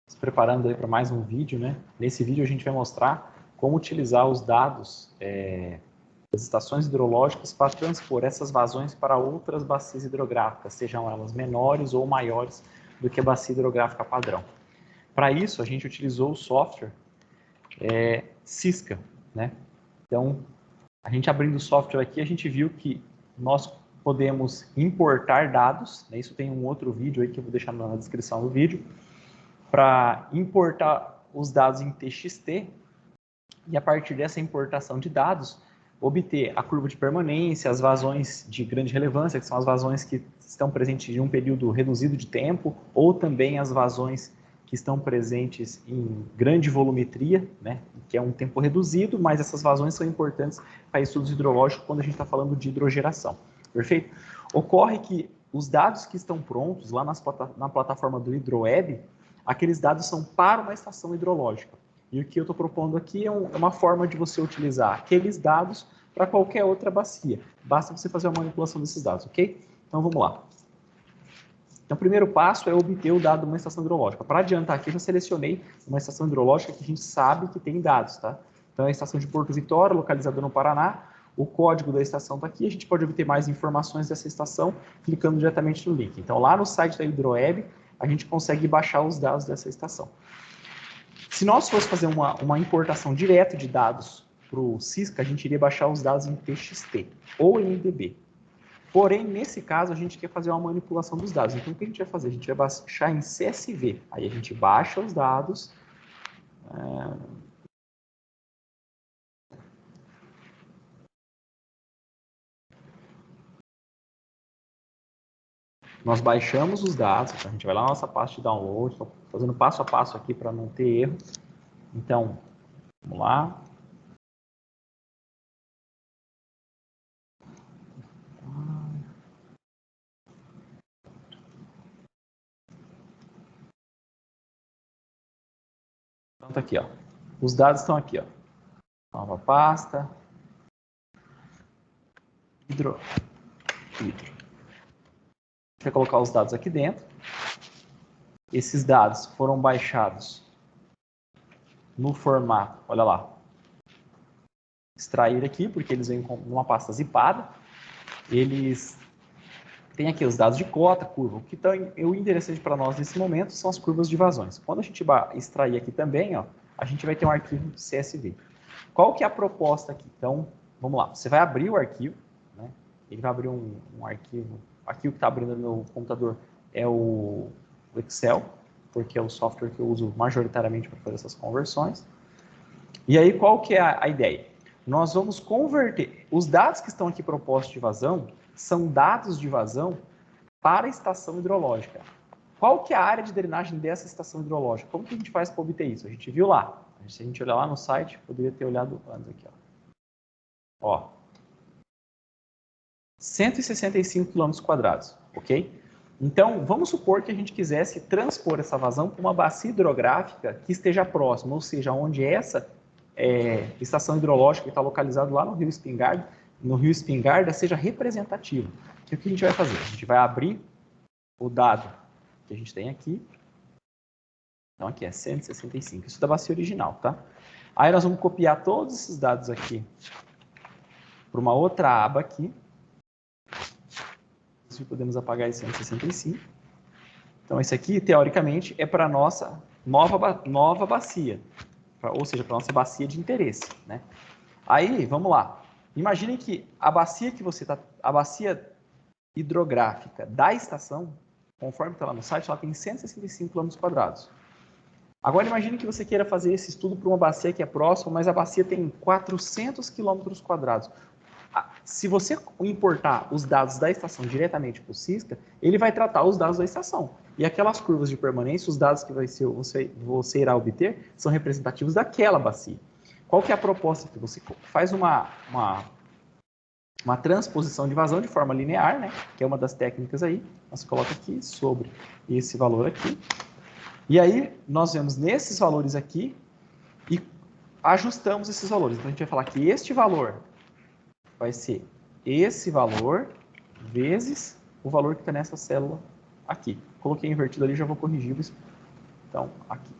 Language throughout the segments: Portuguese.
se preparando aí para mais um vídeo, né? Nesse vídeo a gente vai mostrar como utilizar os dados das estações hidrológicas para transpor essas vazões para outras bacias hidrográficas, sejam elas menores ou maiores do que a bacia hidrográfica padrão. Para isso, a gente utilizou o software Sysca, né? Então, a gente abrindo o software aqui, a gente viu que nós podemos importar dados, né? Isso tem um outro vídeo aí que eu vou deixar na descrição do vídeo, para importar os dados em TXT e a partir dessa importação de dados, obter a curva de permanência, as vazões de grande relevância, que são as vazões que estão presentes em um período reduzido de tempo, ou também as vazões que estão presentes em grande volumetria, né, que é um tempo reduzido, mas essas vazões são importantes para estudos hidrológicos quando a gente está falando de hidrogeração. Perfeito? Ocorre que os dados que estão prontos lá na plataforma do HidroWeb, aqueles dados são para uma estação hidrológica. E o que eu estou propondo aqui é uma forma de você utilizar aqueles dados para qualquer outra bacia. Basta você fazer a manipulação desses dados, ok? Então vamos lá. Então o primeiro passo é obter o dado de uma estação hidrológica. Para adiantar aqui, eu já selecionei uma estação hidrológica que a gente sabe que tem dados, tá? Então é a estação de Porto Vitória, localizada no Paraná. O código da estação está aqui. A gente pode obter mais informações dessa estação clicando diretamente no link. Então lá no site da HidroWeb, a gente consegue baixar os dados dessa estação. Se nós fosse fazer uma importação direta de dados para o Sysca, a gente iria baixar os dados em TXT ou em MDB. Porém, nesse caso, a gente quer fazer uma manipulação dos dados. Então, o que a gente vai fazer? A gente vai baixar em CSV. Aí a gente baixa os dados. Nós baixamos os dados. Então a gente vai lá na nossa pasta de download. Estou fazendo passo a passo aqui para não ter erro. Então, vamos lá. Então, tá aqui, ó. Os dados estão aqui, ó. Nova pasta. Hidro. A gente vai colocar os dados aqui dentro. Esses dados foram baixados no formato, olha lá, extrair aqui, porque eles vêm com uma pasta zipada. Eles têm aqui os dados de cota, curva. O que tá o interessante para nós nesse momento são as curvas de vazões. Quando a gente extrair aqui também, ó, a gente vai ter um arquivo CSV. Qual que é a proposta aqui? Então, vamos lá. Você vai abrir o arquivo, né? Ele vai abrir um arquivo. Aqui o que está abrindo no meu computador é o Excel, porque é o software que eu uso majoritariamente para fazer essas conversões. E aí, qual que é a ideia? Nós vamos converter. Os dados que estão aqui propostos de vazão são dados de vazão para a estação hidrológica. Qual que é a área de drenagem dessa estação hidrológica? Como que a gente faz para obter isso? A gente viu lá. Se a gente olhar lá no site, poderia ter olhado antes aqui. Ó. 165 km², ok? Então, vamos supor que a gente quisesse transpor essa vazão para uma bacia hidrográfica que esteja próxima, ou seja, onde essa estação hidrológica que está localizada lá no Rio Espingarda, seja representativa. O que a gente vai fazer? A gente vai abrir o dado que a gente tem aqui. Então, aqui é 165. Isso da bacia original, tá? Aí nós vamos copiar todos esses dados aqui para uma outra aba aqui. Podemos apagar esse 165. Então, esse aqui, teoricamente, é para a nossa nova bacia, ou seja, para a nossa bacia de interesse, né? Aí, vamos lá. Imagine que a bacia a bacia hidrográfica da estação, conforme está lá no site, ela tem 165 km². Agora, imagine que você queira fazer esse estudo para uma bacia que é próxima, mas a bacia tem 400 km². Se você importar os dados da estação diretamente para o Sysca, ele vai tratar os dados da estação. E aquelas curvas de permanência, os dados que você irá obter, são representativos daquela bacia. Qual que é a proposta aqui? Você faz uma transposição de vazão de forma linear, né? Que é uma das técnicas aí. Você coloca aqui sobre esse valor aqui. E aí, nós vemos nesses valores aqui e ajustamos esses valores. Então, a gente vai falar que este valor vai ser esse valor vezes o valor que está nessa célula aqui. Coloquei invertido ali, já vou corrigir Então, aqui.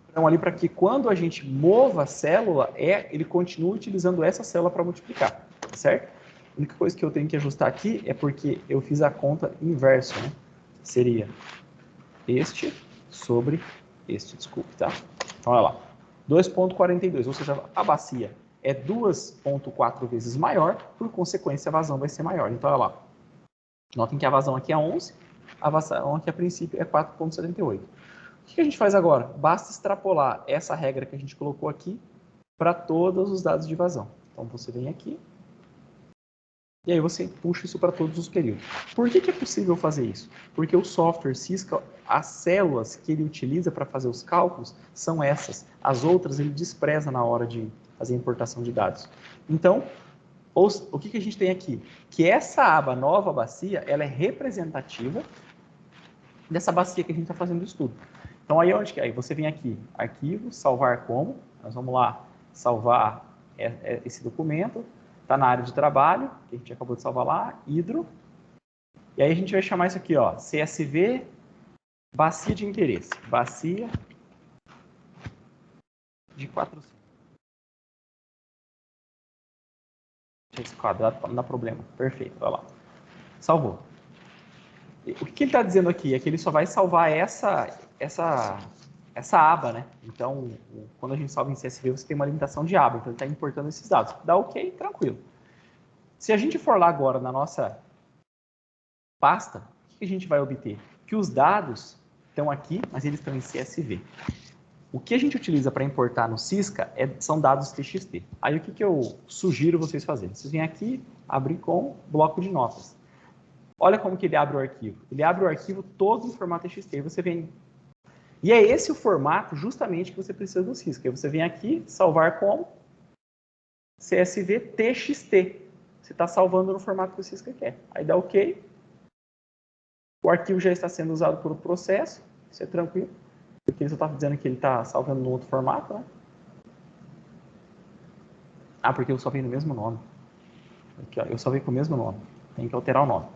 Então, ali para que quando a gente mova a célula, ele continue utilizando essa célula para multiplicar, certo? A única coisa que eu tenho que ajustar aqui é porque eu fiz a conta inversa, né? Seria este sobre este, desculpe, tá? Então, olha lá. 2,42, ou seja, a bacia é 2,4 vezes maior, por consequência, a vazão vai ser maior. Então, olha lá. Notem que a vazão aqui é 11, a vazão aqui a princípio é 4,78. O que a gente faz agora? Basta extrapolar essa regra que a gente colocou aqui para todos os dados de vazão. Então, você vem aqui e aí você puxa isso para todos os períodos. Por que é possível fazer isso? Porque o software Cisco, as células que ele utiliza para fazer os cálculos são essas. As outras ele despreza na hora de fazer a importação de dados. Então, o que a gente tem aqui? Que essa aba nova bacia, ela é representativa dessa bacia que a gente está fazendo o estudo. Então, aí onde que é? Aí você vem aqui, arquivo, salvar como. Nós vamos lá salvar esse documento. Está na área de trabalho, que a gente acabou de salvar lá, hidro. E aí a gente vai chamar isso aqui, ó, CSV, bacia de interesse. Bacia de 400. Esse quadrado para não dar problema. Perfeito, olha lá. Salvou. O que ele está dizendo aqui é que ele só vai salvar essa aba, né? Então, quando a gente salva em CSV, você tem uma limitação de aba. Então, ele está importando esses dados. Dá OK, tranquilo. Se a gente for lá agora na nossa pasta, o que a gente vai obter? Que os dados estão aqui, mas eles estão em CSV. O que a gente utiliza para importar no Cisca são dados TXT. Aí o que eu sugiro vocês fazerem? Vocês vêm aqui, abrir com bloco de notas. Olha como que ele abre o arquivo. Ele abre o arquivo todo em formato TXT. Você vem... E é esse o formato justamente que você precisa do Cisca. Aí você vem aqui, salvar como CSV TXT. Você está salvando no formato que o Cisca quer. Aí dá OK. O arquivo já está sendo usado por um processo. Isso é tranquilo. Porque ele só está dizendo que ele está salvando no outro formato, né? Ah, porque eu salvei no mesmo nome. Aqui, ó, eu salvei com o mesmo nome. Tem que alterar o nome.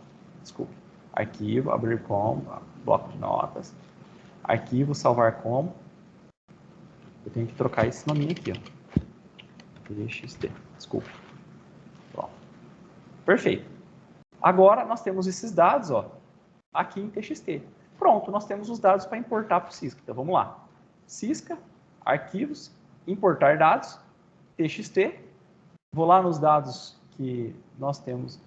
Desculpe. Arquivo, abrir como, bloco de notas. Arquivo, salvar como. Eu tenho que trocar esse nominho aqui, ó. TXT. Desculpa. Pronto. Perfeito. Agora nós temos esses dados, ó, aqui em TXT. Pronto, nós temos os dados para importar para o Cisca. Então vamos lá. Cisca, arquivos, importar dados, TXT. Vou lá nos dados que nós temos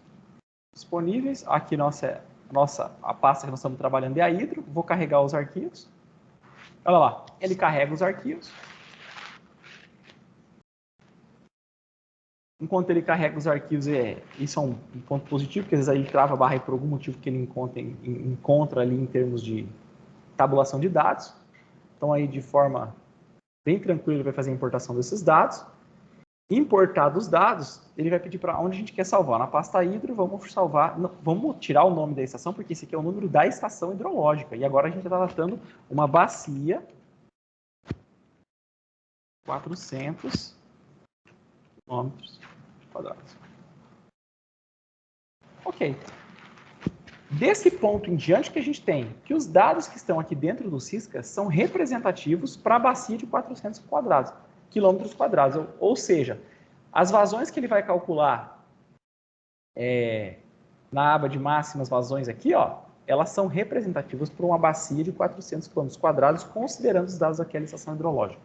disponíveis. Aqui a pasta que nós estamos trabalhando é a Hydro. Vou carregar os arquivos. Olha lá, ele carrega os arquivos. Enquanto ele carrega os arquivos, isso é um ponto positivo, porque às vezes aí trava a barra por algum motivo que ele encontra ali em termos de tabulação de dados. Então aí de forma bem tranquila ele vai fazer a importação desses dados. Importados os dados, ele vai pedir para onde a gente quer salvar. Na pasta hidro, vamos salvar, vamos tirar o nome da estação, porque esse aqui é o número da estação hidrológica. E agora a gente está tratando uma bacia 400 quilômetros quadrados. Ok. Desse ponto em diante que a gente tem que os dados que estão aqui dentro do Cisca são representativos para a bacia de 400 quilômetros quadrados. Ou seja, as vazões que ele vai calcular na aba de máximas vazões aqui, ó, elas são representativas para uma bacia de 400 quilômetros quadrados, considerando os dados daquela estação hidrológica.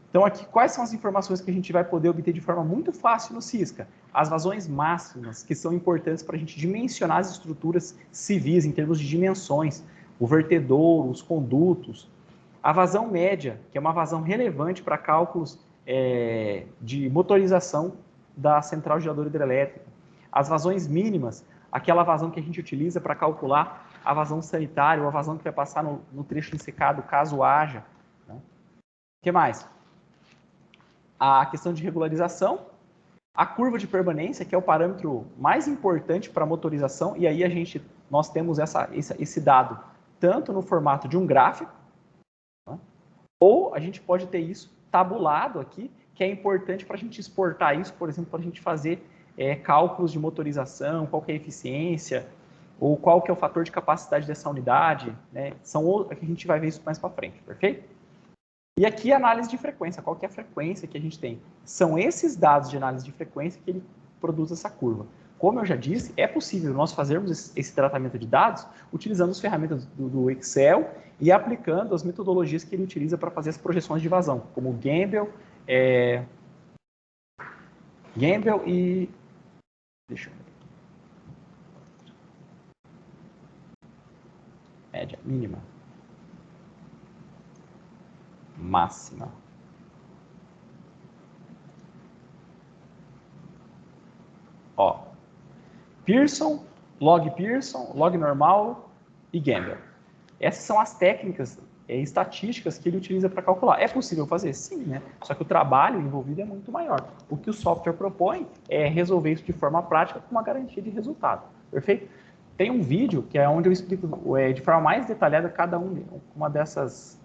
Então, aqui, quais são as informações que a gente vai poder obter de forma muito fácil no Cisca? As vazões máximas, que são importantes para a gente dimensionar as estruturas civis em termos de dimensões, o vertedouro, os condutos. A vazão média, que é uma vazão relevante para cálculos de motorização da central geradora hidrelétrica. As vazões mínimas, aquela vazão que a gente utiliza para calcular a vazão sanitária ou a vazão que vai passar no trecho ensecado, caso haja. Né? O que mais? A questão de regularização, a curva de permanência, que é o parâmetro mais importante para a motorização, e aí nós temos esse dado tanto no formato de um gráfico, né? Ou a gente pode ter isso tabulado aqui, que é importante para a gente exportar isso, por exemplo, para a gente fazer cálculos de motorização, qual que é a eficiência, ou qual que é o fator de capacidade dessa unidade, né? A gente vai ver isso mais para frente, perfeito? E aqui a análise de frequência, qual que é a frequência que a gente tem? São esses dados de análise de frequência que ele produz essa curva. Como eu já disse, é possível nós fazermos esse tratamento de dados utilizando as ferramentas do Excel e aplicando as metodologias que ele utiliza para fazer as projeções de vazão, como o Gamble e... Deixa eu ver. Média, mínima. Máxima. Ó, Pearson, log normal e Gamble. Essas são as técnicas estatísticas que ele utiliza para calcular. É possível fazer? Sim, né? Só que o trabalho envolvido é muito maior. O que o software propõe é resolver isso de forma prática com uma garantia de resultado. Perfeito? Tem um vídeo que é onde eu explico de forma mais detalhada cada uma dessas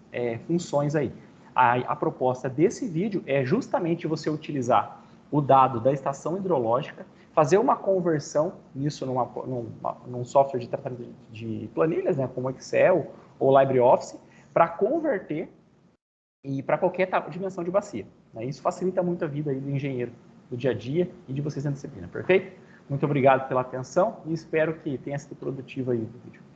funções aí. A proposta desse vídeo é justamente você utilizar o dado da estação hidrológica, fazer uma conversão nisso num software de tratamento de planilhas, né, como Excel ou LibreOffice, para converter e para qualquer dimensão de bacia. Né? Isso facilita muito a vida aí do engenheiro do dia a dia e de vocês na disciplina, perfeito? Muito obrigado pela atenção e espero que tenha sido produtivo aí o vídeo.